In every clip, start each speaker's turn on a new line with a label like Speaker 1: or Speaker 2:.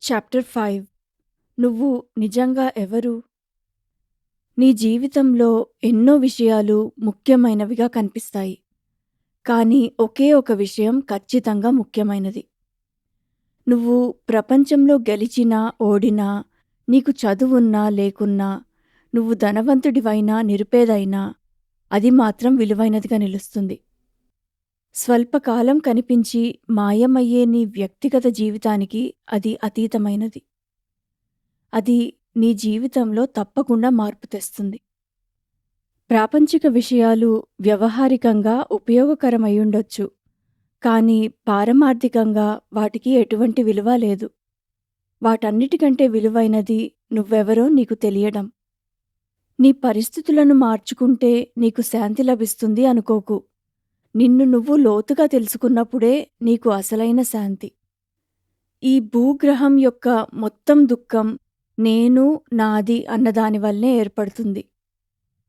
Speaker 1: Chapter 5 నువ్వు నిజంగా ఎవరు? నీ జీవితంలో ఎన్నో విషయాలు ముఖ్యమైనవిగా కనిపిస్తాయి. కానీ ఒకే ఒక విషయం ఖచ్చితంగా ముఖ్యమైనది. నువ్వు ప్రపంచంలో గెలిచినా, ఓడినా, నీకు చదువున్నా, లేకున్నా, నువ్వు ధనవంతుడివైనా, నిరుపేదైనా అది మాత్రం విలువైనదిగా నిలుస్తుంది. స్వల్పకాలం కనిపించి మాయమయ్యే నీ వ్యక్తిగత జీవితానికి అది అతీతమైనది. అది నీ జీవితంలో తప్పకుండా మార్పు తెస్తుంది. ప్రాపంచిక విషయాలు వ్యవహారికంగా ఉపయోగకరమయ్యుండొచ్చు. కానీ పారమార్థికంగా వాటికి ఎటువంటి విలువ లేదు. వాటన్నిటికంటే విలువైనది నువ్వెవరో నీకు తెలియడం. నీ పరిస్థితులను మార్చుకుంటే నీకు శాంతి లభిస్తుంది అనుకోకు. నిన్ను నువ్వు లోతుగా తెలుసుకున్నప్పుడే నీకు అసలైన శాంతి. ఈ భూగ్రహం యొక్క మొత్తం దుఃఖం నేను, నాది అన్నదాని వల్లే ఏర్పడుతుంది.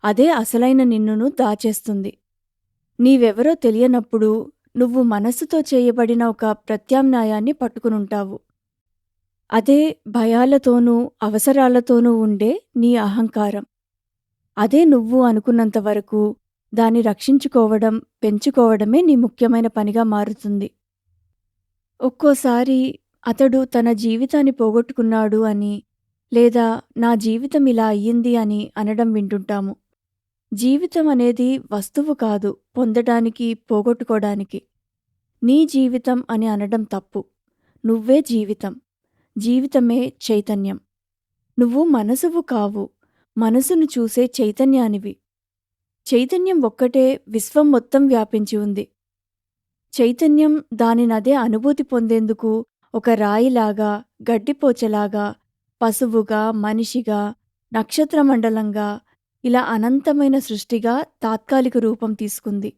Speaker 1: అదే అసలైన నిన్నును దాచేస్తుంది. నీవెవరో తెలియనప్పుడు నువ్వు మనస్సుతో చేయబడిన ఒక ప్రత్యామ్నాయాన్ని పట్టుకునుంటావు. అదే భయాలతోనూ, అవసరాలతోనూ ఉండే నీ అహంకారం. అదే నువ్వు అనుకున్నంత వరకు దాన్ని రక్షించుకోవడం, పెంచుకోవడమే నీ ముఖ్యమైన పనిగా మారుతుంది. ఒక్కోసారి అతడు తన జీవితాన్ని పోగొట్టుకున్నాడు అని, లేదా నా జీవితం ఇలా అయ్యింది అని అనడం వింటుంటాము. జీవితం అనేది వస్తువు కాదు, పొందడానికి, పోగొట్టుకోవడానికి. నీ జీవితం అని అనడం తప్పు. నువ్వే జీవితం. జీవితమే చైతన్యం. నువ్వు మనసువు కావు, మనసును చూసే చైతన్యానివి. చైతన్యం ఒక్కటే విశ్వం మొత్తం వ్యాపించి ఉంది. చైతన్యం దానినదే అనుభూతి పొందేందుకు ఒక రాయిలాగా, గడ్డిపోచలాగా, పశువుగా, మనిషిగా, నక్షత్రమండలంగా, ఇలా అనంతమైన సృష్టిగా తాత్కాలిక రూపం తీసుకుంది.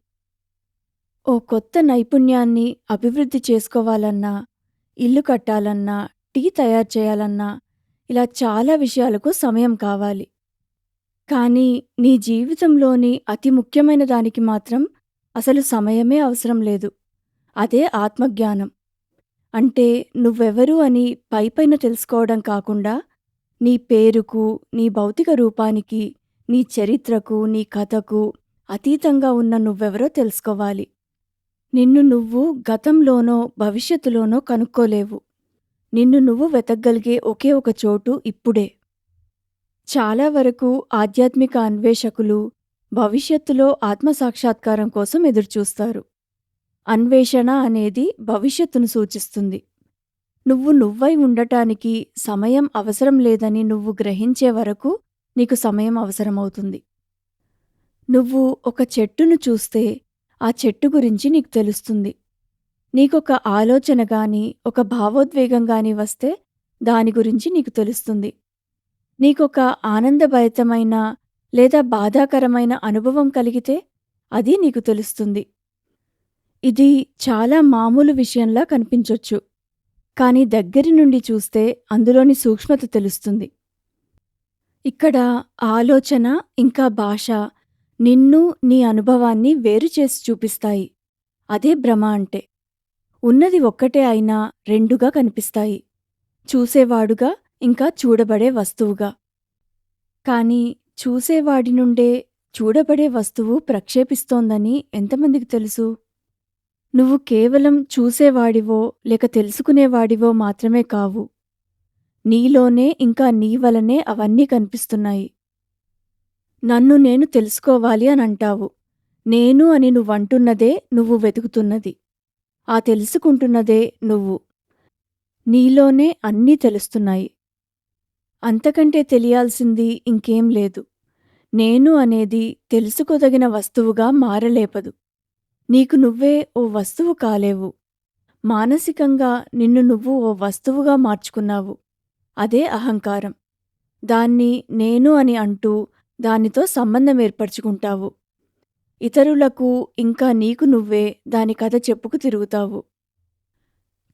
Speaker 1: ఓ కొత్త నైపుణ్యాన్ని అభివృద్ధి చేసుకోవాలన్నా, ఇల్లు కట్టాలన్నా, టీ తయారు చేయాలన్నా, ఇలా చాలా విషయాలకు సమయం కావాలి. కానీ నీ జీవితంలోని అతి ముఖ్యమైన దానికి మాత్రం అసలు సమయమే అవసరం లేదు. అదే ఆత్మజ్ఞానం. అంటే నువ్వెవరు అని పైపైన తెలుసుకోవడం కాకుండా, నీ పేరుకు, నీ భౌతిక రూపానికి, నీ చరిత్రకు, నీ కథకు అతీతంగా ఉన్న నువ్వెవరో తెలుసుకోవాలి. నిన్ను నువ్వు గతంలోనో, భవిష్యత్తులోనో కనుక్కోలేవు. నిన్ను నువ్వు వెతకగలిగే ఒకే ఒక చోటు ఇప్పుడే. చాలా వరకు ఆధ్యాత్మిక అన్వేషకులు భవిష్యత్తులో ఆత్మసాక్షాత్కారం కోసం ఎదురుచూస్తారు. అన్వేషణ అనేది భవిష్యత్తును సూచిస్తుంది. నువ్వు నువ్వై ఉండటానికి సమయం అవసరం లేదని నువ్వు గ్రహించే వరకు నీకు సమయం అవసరమవుతుంది. నువ్వు ఒక చెట్టును చూస్తే ఆ చెట్టు గురించి నీకు తెలుస్తుంది. నీకొక ఆలోచన గాని, ఒక భావోద్వేగం గాని వస్తే దాని గురించి నీకు తెలుస్తుంది. నీకొక ఆనందభరితమైన లేదా బాధాకరమైన అనుభవం కలిగితే అది నీకు తెలుస్తుంది. ఇది చాలా మామూలు విషయంలా కనిపించొచ్చు. కానీ దగ్గరి నుండి చూస్తే అందులోని సూక్ష్మత తెలుస్తుంది. ఇక్కడ ఆలోచన ఇంకా భాష నిన్ను, నీ అనుభవాన్ని వేరు చేసి చూపిస్తాయి. అదే భ్రమ అంటే. ఉన్నది ఒక్కటే అయినా రెండుగా కనిపిస్తాయి. చూసేవాడుగా, ఇంకా చూడబడే వస్తువుగా. కానీ చూసేవాడి నుండే చూడబడే వస్తువు ప్రక్షేపిస్తోందని ఎంతమందికి తెలుసు? నువ్వు కేవలం చూసేవాడివో లేక తెలుసుకునేవాడివో మాత్రమే కావు. నీలోనే ఇంకా నీ వలనే అవన్నీ కనిపిస్తున్నాయి. నన్ను నేను తెలుసుకోవాలి అని అంటావు. నేను అని నువ్వంటున్నదే నువ్వు వెతుకుతున్నది. ఆ తెలుసుకుంటున్నదే నువ్వు. నీలోనే అన్నీ తెలుస్తున్నాయి. అంతకంటే తెలియాల్సింది ఇంకేం లేదు. నేను అనేది తెలుసుకోదగిన వస్తువుగా మారలేపదు. నీకు నువ్వే ఓ వస్తువు కాలేవు. మానసికంగా నిన్ను నువ్వు ఓ వస్తువుగా మార్చుకున్నావు. అదే అహంకారం. దాన్ని నేను అని అంటూ దానితో సంబంధం ఏర్పరచుకుంటావు. ఇతరులకు ఇంకా నీకు నువ్వే దాని కథ చెప్పుకు తిరుగుతావు.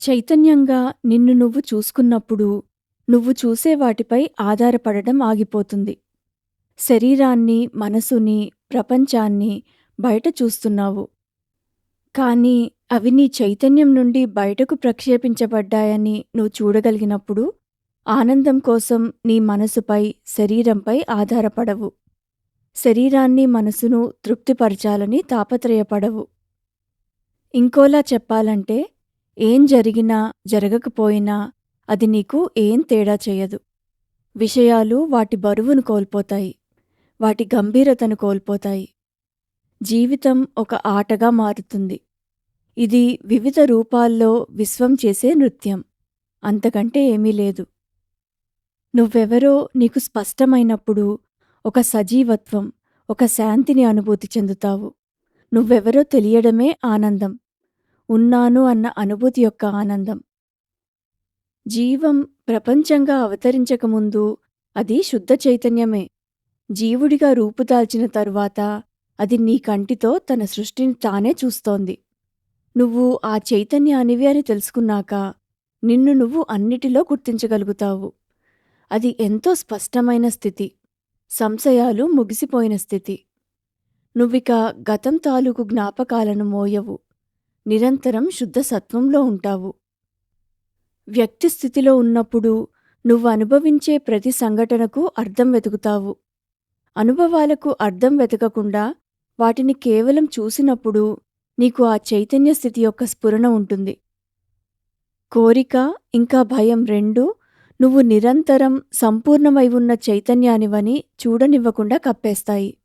Speaker 1: చైతన్యంగా నిన్ను నువ్వు చూసుకున్నప్పుడు నువ్వు చూసే వాటిపై ఆధారపడడం ఆగిపోతుంది. శరీరాన్ని, మనసుని, ప్రపంచాన్ని బయట చూస్తున్నావు. కానీ అవి నీ చైతన్యం నుండి బయటకు ప్రక్షేపించబడ్డాయని నువ్వు చూడగలిగినప్పుడు ఆనందం కోసం నీ మనసుపై, శరీరంపై ఆధారపడవు. శరీరాన్ని, మనసును తృప్తిపరచాలని తాపత్రయపడవు. ఇంకోలా చెప్పాలంటే, ఏం జరిగినా, జరగకపోయినా అది నీకు ఏం తేడా చేయదు. విషయాలు వాటి బరువును కోల్పోతాయి. వాటి గంభీరతను కోల్పోతాయి. జీవితం ఒక ఆటగా మారుతుంది. ఇది వివిధ రూపాల్లో విశ్వం చేసే నృత్యం. అంతకంటే ఏమీ లేదు. నువ్వెవరో నీకు స్పష్టమైనప్పుడు ఒక సజీవత్వం, ఒక శాంతిని అనుభూతి చెందుతావు. నువ్వెవరో తెలియడమే ఆనందం. ఉన్నాను అన్న అనుభూతి యొక్క ఆనందం. జీవం ప్రపంచంగా అవతరించకముందు అది శుద్ధ చైతన్యమే. జీవుడిగా రూపుదాల్చిన తరువాత అది నీ కంటితో తన సృష్టిని తానే చూస్తోంది. నువ్వు ఆ చైతన్యానివి అని తెలుసుకున్నాక నిన్ను నువ్వు అన్నిటిలో గుర్తించగలుగుతావు. అది ఎంతో స్పష్టమైన స్థితి. సంశయాలు ముగిసిపోయిన స్థితి. నువ్విక గతం తాలూకు జ్ఞాపకాలను మోయవు. నిరంతరం శుద్ధ సత్వంలో ఉంటావు. వ్యక్తి స్థితిలో ఉన్నప్పుడు నువ్వు అనుభవించే ప్రతి సంఘటనకు అర్థం వెతుకుతావు. అనుభవాలకు అర్థం వెతకకుండా వాటిని కేవలం చూసినప్పుడు నీకు ఆ చైతన్య స్థితి యొక్క స్ఫురణ ఉంటుంది. కోరిక ఇంకా భయం రెండూ నువ్వు నిరంతరం సంపూర్ణమై ఉన్న చైతన్యానివని చూడనివ్వకుండా కప్పేస్తాయి.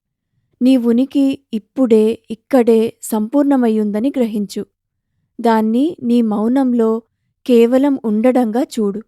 Speaker 1: నీ ఉనికి ఇప్పుడే, ఇక్కడే సంపూర్ణమయ్యుందని గ్రహించు. దాన్ని నీ మౌనంలో కేవలం ఉండడంగా చూడు.